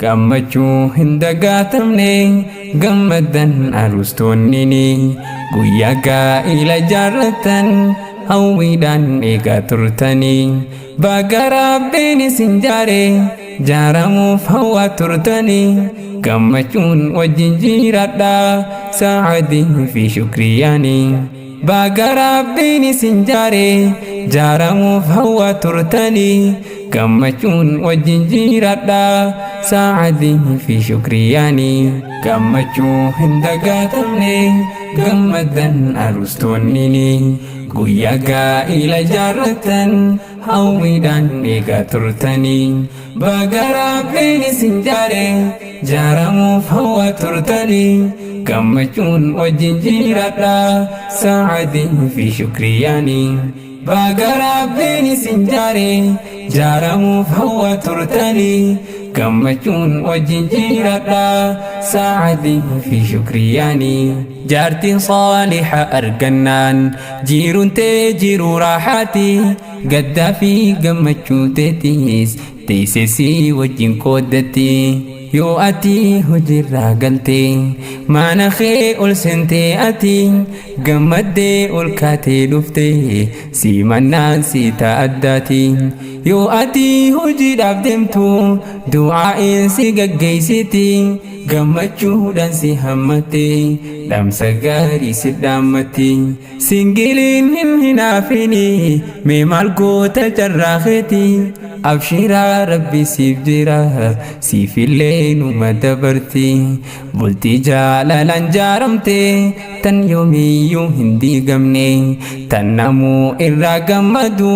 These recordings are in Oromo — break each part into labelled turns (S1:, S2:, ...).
S1: Gammachuu hin dagaatamne gammadan arustonnini guyyaa gaa'ila jaarratan hawwiidhaan eegaa turtanii baga rabbiin isin jaare jaaramuuf hawwaa turtanii gammachuun wajjin jiraadha saacadii fi shukriyaanii baga rabbiin isin jaare jaaramuuf hawwaa turtanii gammachuun wajjin jiraadha saacadii fi shukriyaanii gammachuu hin dagaatamne gammadan arustonnini guyyaa gaa'ila jaarratan hawwiidhaan eegaa turtanii baga rabbiin isin jaare jaaramuuf hawwaa turtanii gammachuun wajjin jiraadha saacadii fi shukriyaanii baga rabbiin isin jaare jaaramuuf hawwaa turtanii gammachuun wajjin jiraadha saacadii fi shukriyaanii jaartiin saaliha argannaan jiruun tee jiruu raaxaatii gaddaa fi gammachuu teetiis teessisii wajjin qooddatti yoo ati hojiirraa galtee maana kee ol seentee ati gammaddee ol kaatee dhuftee simannaan si ta'addaati yoo ati hojiidhaaf deemtu du'aa'een si gaggeessiti gammachuudhaan si hammatte dhaamsa gaarii si dhaammatti singiliin hin hinaafini mee maal goota carraakeeti abshiraa rabbi siif jira siifillee numa dabarti bultii jaalalaan jaaramte tan yoomiyyuu hin diigamne tan namuu irraa gammadu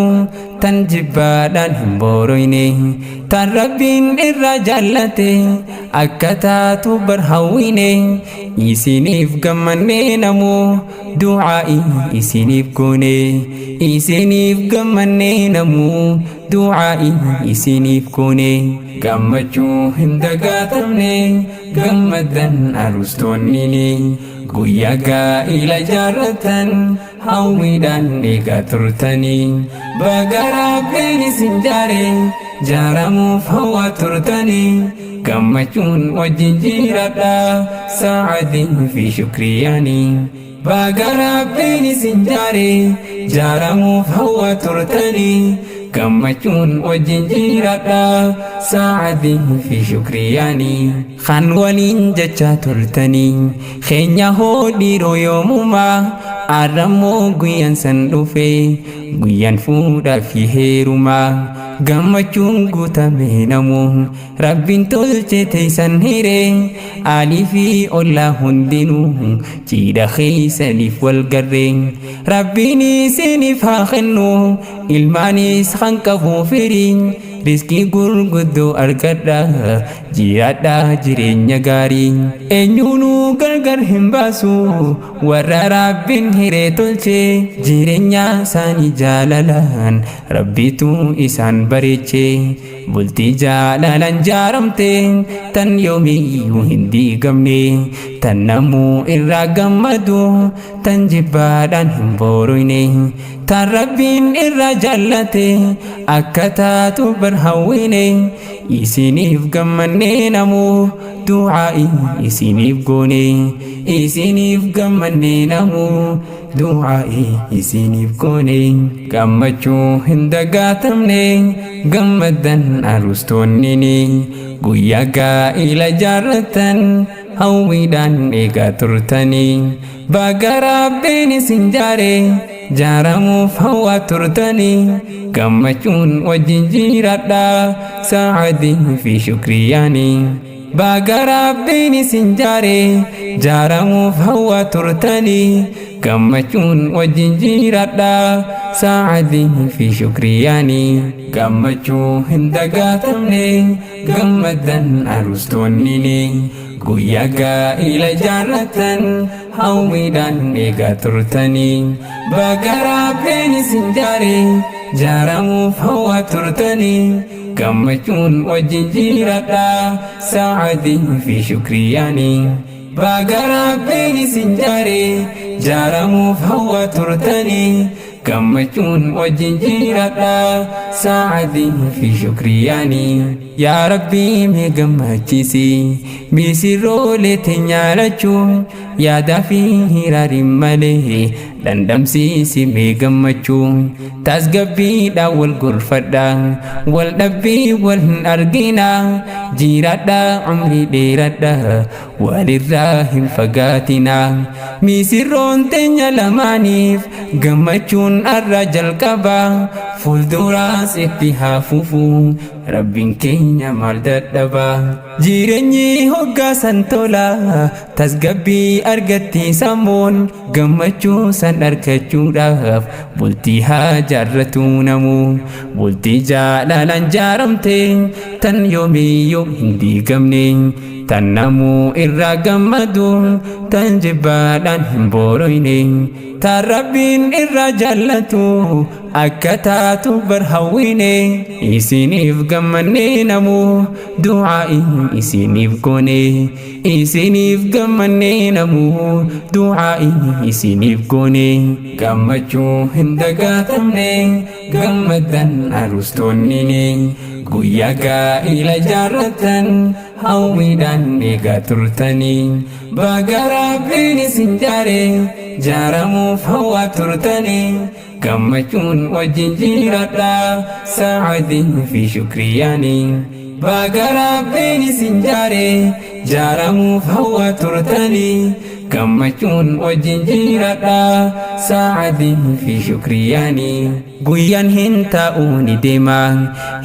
S1: tan jibbaadhaan hin booroyne tan rabbiin irraa jaallate akka taatu barhawwine isiniif gammannee namoo du'aa'ii isiniif goone isiniif gammannee namoo du'aa'ii isiniif goone gammachuu hin dagaatamne gammadan arustonnini guyyaa gaa'ila jaarratan hawwiidhaan eegaa turtanii baga rabbiin isin jaare jaaramuuf hawwaa turtanii gammachuun wajjin jiraadha saacadii fi shukriyaanii baga rabbiin isin jaare jaaramuuf hawwaa turtanii gammachuun wajjin jiraadha saacadii fi shukriyaanii kan waliin jechaa turtanii keenya hoo dhiiroo yoomumaa arrammoo guyyaan san dhufe guyyaan fuudhaa fi heerumaa gammachuun guutame namoo rabbiin tolche teessan hire alii fi ollaa hundinuu jiidha keeysaniif wal garre rabbiin isiniif haa kennu ilmaanis kan qabu firi riskii gurguddoo argadha jiraadha jireenya gaarii eenyuunuu gargar hin baasu warra rabbiin hiree tolche jireenya isaanii jaalalaan rabbitu isaan bareeche bultii jaalalaan jaaramte tan yoomiyyuu hin diigamne tan namuu irraa gammadu tan jibbaadhaan hin booroyne tan rabbiin irraa jaallate akka taatu barhawwine isiniif gammannee namoo du'aa'ii isiniif goone isiniif gammannee namoo du'aa'ii isiniif goone gammachuu hin dagaatamne gammadan arustonnini guyyaa gaa'ila jaarratan hawwiidhaan eegaa turtanii baga rabbiin isin jaare jaaramuuf hawwaa turtanii gammachuun wajjin jiraadha saacadii fi shukriyaanii baga rabbiin isin jaare jaaramuuf hawwaa turtanii gammachuun wajjin jiraadha saacadii fi shukriyaanii gammachuu hin dagaatamne gammadan arustonnini guyyaa gaa'ila jaarratan hawwiidhaan eegaa turtanii baga rabbiin isin jaare jaaramuuf hawwaa turtanii gammachuun wajjin jiraadha saacadii fi shukriyaanii baga rabbiin isin jaare jaaramuuf hawwaa turtanii gammachuun wajjin jiraadha saacadii fi shukriyaanii yaa rabbii mee gammachiisi misirroolee teenyaalachuun yaadaa fi hiraariin malee dandamsiisi mee gammachuun tasgabbiidhaan wal gorfadha wal dhabbii wal hin argina jiraadha umrii dheeradha walirraa hin fagaatina misirroon teenya lamaaniif gammachuun arra jalqaba fuulduraas itti haafufu rabbiin keenya maal dadhaba jireenyi hoggaasan tola tasgabbii argatti sammuun gammachuu san argachuudhaaf bultii haa jaarratu namu bultii jaalalaan jaaramte tan yoomiyyuu hin diigamne tan namuu irraa gammadu tan jibbaadhaan hin booroyne tan rabbiin irraa jaallatu akka taatu barhawwine isiniif gammanne namuu du'aa'ii isiniif goone isiniif gammanne namuu du'aa'ii isiniif goone gammachuu hin dagaatamne gammadan arustoonnini guyyaa gaa'ila jaarratan hawwiidhaan eegaa turtanii baga rabbiin isin jaare jaaramuuf hawwaa turtanii gammachuun wajjin jiraadha saacadii fi shukriyaanii baga rabbiin isin jaare jaaramuuf hawwaa turtanii gammachuun wajjin jiraadha saacadii fi shukriyaanii guyyaan hin taa'uu ni deema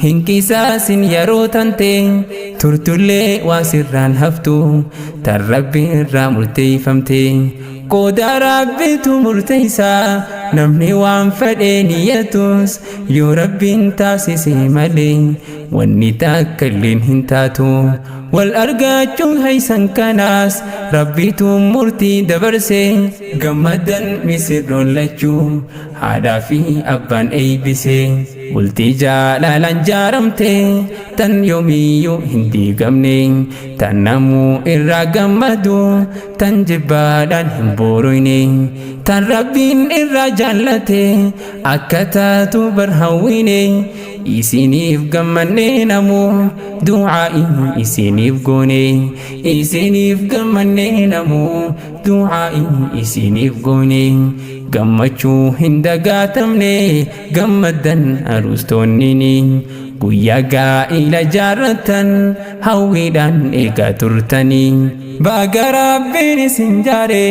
S1: hin qisaasin yeroo tante turtullee waan sirraan haftu tan rabbi irraa murteeffamte qooda rabbitu murteessa namni waan fedhee niyyatus yoo rabbiin taasise malee wanni takka illeen hin taatu wal argachuun haysan kanaas rabbitu murtii dabarse gammadan misirroon lachuu haadhaa fi abbaan eeybise bultii jaalalaan jaaramte tan yoomiyyuu hin diigamne tan namuu irraa gammadu tan jibbaadhaan hin booroyne tan rabbiin irraa jaallate akka taatu barhawwine isiniif gammanne namuu du'aa'ii isiniif goone isiniif gammanne namuu du'aa'ii isiniif goone gammachuu hin dagaatamne gammadan arustoonnini guyyaa gaa'ila jaarratan hawwiidhaan eegaa turtanii baga rabbiin isin jaare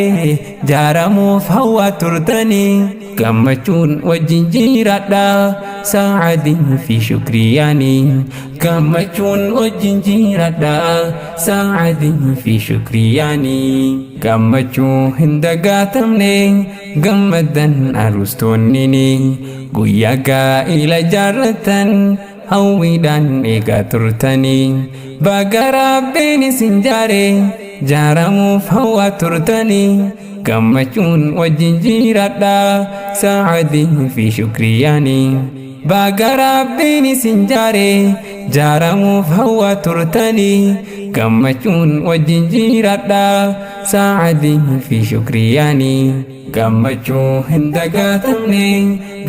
S1: jaaramuuf hawwaa turtanii gammachuun wajjin jiraadha saacadii fi shukriyaanii gammachuun wajjin jiraadha saacadii fi shukriyaanii gammachuu hin dagaatamne gammadan arustoonnini guyyaa gaa'ila jaarratan hawwiidhaan eegaa turtanii baga rabbiin isin jaare jaaramuuf hawwaa turtanii gammachuun wajjin jiraadha saacadii fi shukriyaanii baga rabbiin isin jaare jaaramuuf hawwaa turtanii gammachuun wajjin jiraadha saacadii fi shukriyaanii gammachuu hin dagaatamne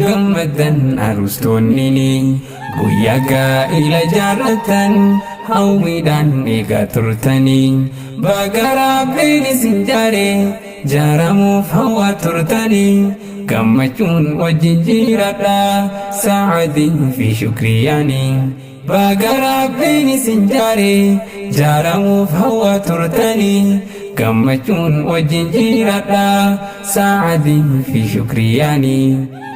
S1: gammadan arustoonnini guyyaa gaa'ila jaarratan hawwiidhaan eegaa turtanii baga rabbiin isin jaare jaaramuuf hawwaa turtanii gammachuun wajjin jiraadha saacadii fi shukriyaanii baga rabbiin isin jaare jaaramuuf hawwaa turtanii gammachuun wajjin jiraadha saacadii fi shukriyaanii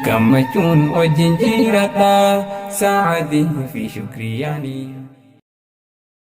S1: gammachuun wajjin jiraadha saacadii fi shukriyaanii